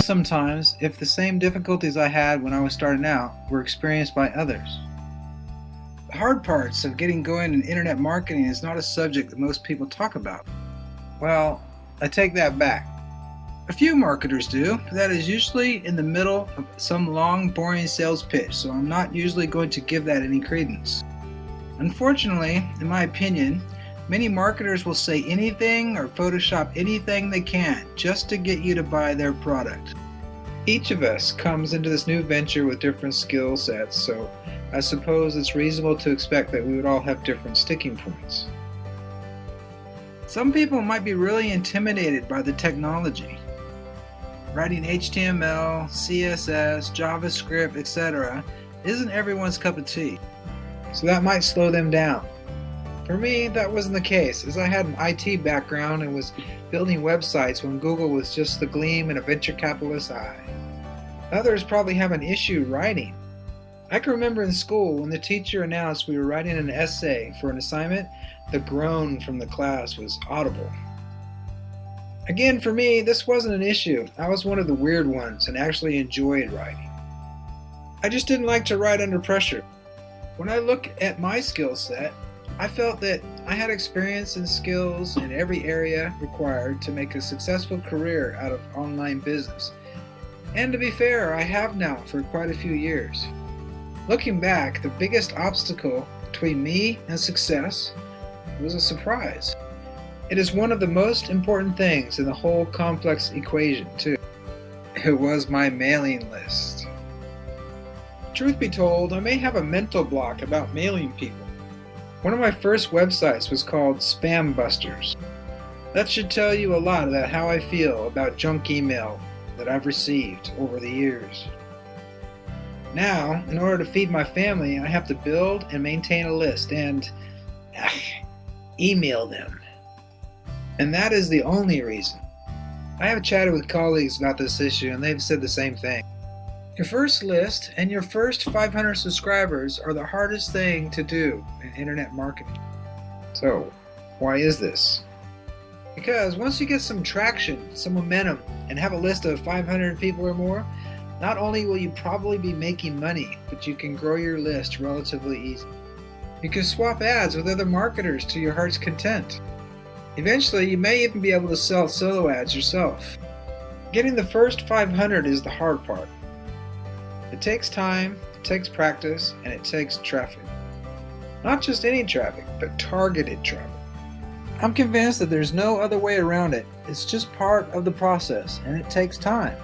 sometimes if the same difficulties I had when I was starting out were experienced by others. The hard parts of getting going in internet marketing is not a subject that most people talk about. Well, I take that back. A few marketers do, but that is usually in the middle of some long, boring sales pitch, so I'm not usually going to give that any credence. Unfortunately, in my opinion, many marketers will say anything or Photoshop anything they can just to get you to buy their product. Each of us comes into this new venture with different skill sets, so I suppose it's reasonable to expect that we would all have different sticking points. Some people might be really intimidated by the technology. Writing HTML, CSS, JavaScript, etc. isn't everyone's cup of tea, so that might slow them down. For me, that wasn't the case, as I had an IT background and was building websites when Google was just the gleam in a venture capitalist's eye. Others probably have an issue writing. I can remember in school when the teacher announced we were writing an essay for an assignment, the groan from the class was audible. Again, for me, this wasn't an issue. I was one of the weird ones and actually enjoyed writing. I just didn't like to write under pressure. When I look at my skill set, I felt that I had experience and skills in every area required to make a successful career out of online business. And to be fair, I have now for quite a few years. Looking back, the biggest obstacle between me and success was a surprise. It is one of the most important things in the whole complex equation, too. It was my mailing list. Truth be told, I may have a mental block about mailing people. One of my first websites was called Spam Busters. That should tell you a lot about how I feel about junk email that I've received over the years. Now, in order to feed my family, I have to build and maintain a list and email them. And that is the only reason. I have chatted with colleagues about this issue and they've said the same thing. Your first list and your first 500 subscribers are the hardest thing to do in internet marketing. So, why is this? Because once you get some traction, some momentum, and have a list of 500 people or more, not only will you probably be making money, but you can grow your list relatively easy. You can swap ads with other marketers to your heart's content. Eventually, you may even be able to sell solo ads yourself. Getting the first 500 is the hard part. It takes time, it takes practice, and it takes traffic. Not just any traffic, but targeted traffic. I'm convinced that there's no other way around it. It's just part of the process, and it takes time.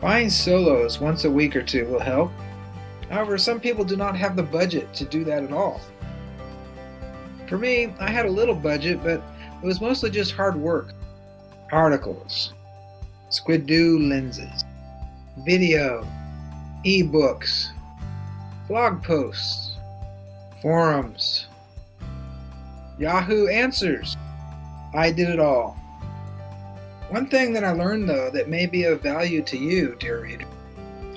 Buying solos once a week or two will help. However, some people do not have the budget to do that at all. For me, I had a little budget, but it was mostly just hard work. Articles, Squidoo lenses, video, ebooks, blog posts, forums, Yahoo Answers. I did it all. One thing that I learned though that may be of value to you, dear reader,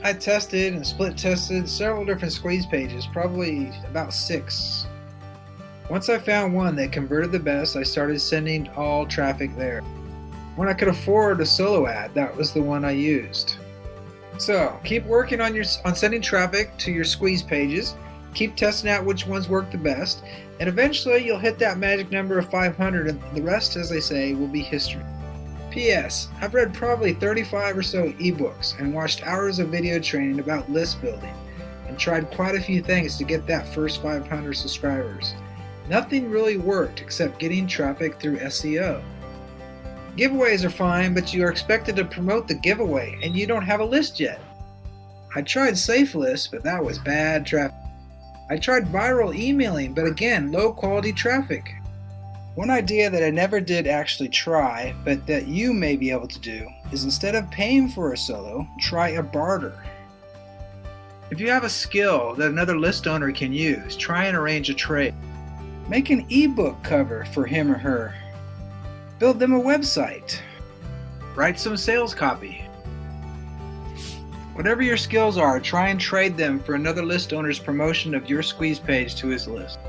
I tested and split tested several different squeeze pages, probably about 6. Once I found one that converted the best, I started sending all traffic there. When I could afford a solo ad, that was the one I used. So, keep working on sending traffic to your squeeze pages, keep testing out which ones work the best, and eventually you'll hit that magic number of 500 and the rest, as they say, will be history. P.S. I've read probably 35 or so ebooks and watched hours of video training about list building and tried quite a few things to get that first 500 subscribers. Nothing really worked except getting traffic through SEO. Giveaways are fine, but you are expected to promote the giveaway and you don't have a list yet. I tried SafeList, but that was bad traffic. I tried viral emailing, but again, low quality traffic. One idea that I never did actually try, but that you may be able to do, is instead of paying for a solo, try a barter. If you have a skill that another list owner can use, try and arrange a trade. Make an ebook cover for him or her. Build them a website. Write some sales copy. Whatever your skills are, try and trade them for another list owner's promotion of your squeeze page to his list.